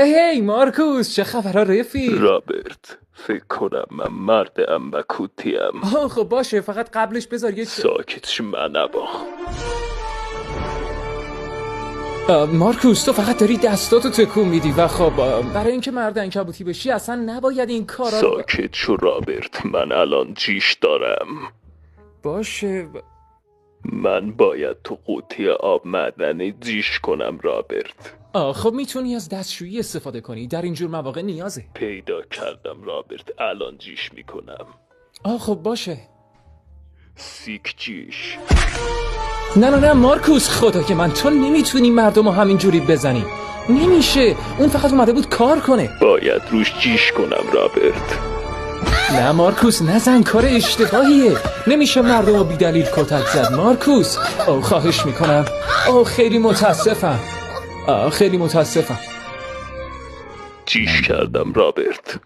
هی مارکوس، چه خبرها رفیق؟ رابرت، فکر کنم من مردم و کوتیم. خب باشه، فقط قبلش بذار ساکت شو منبا. مارکوس تو فقط داری دستاتو تکون میدی و خب برای اینکه مرد عنکبوتی بشی اصلا نباید این کارا رو. ساکت شو رابرت، من الان جیش دارم. باشه من باید تو قوطی آب معدنی جیش کنم رابرت. خب میتونی از دستشویی استفاده کنی، در اینجور مواقع نیازه. پیدا کردم رابرت، الان جیش میکنم. خب باشه. سیک جیش. نه مارکوس، خدا که من، تو نمیتونی مردم رو همینجوری بزنی، نمیشه، اون فقط اومده بود کار کنه. باید روش جیش کنم رابرت. نه مارکوس نزن، کار اشتباهیه، نمیشه مردم رو بی دلیل کتک زد مارکوس. خواهش میکنم. خیلی متاسفم. خیلی متاسفم. جیش کردم رابرت.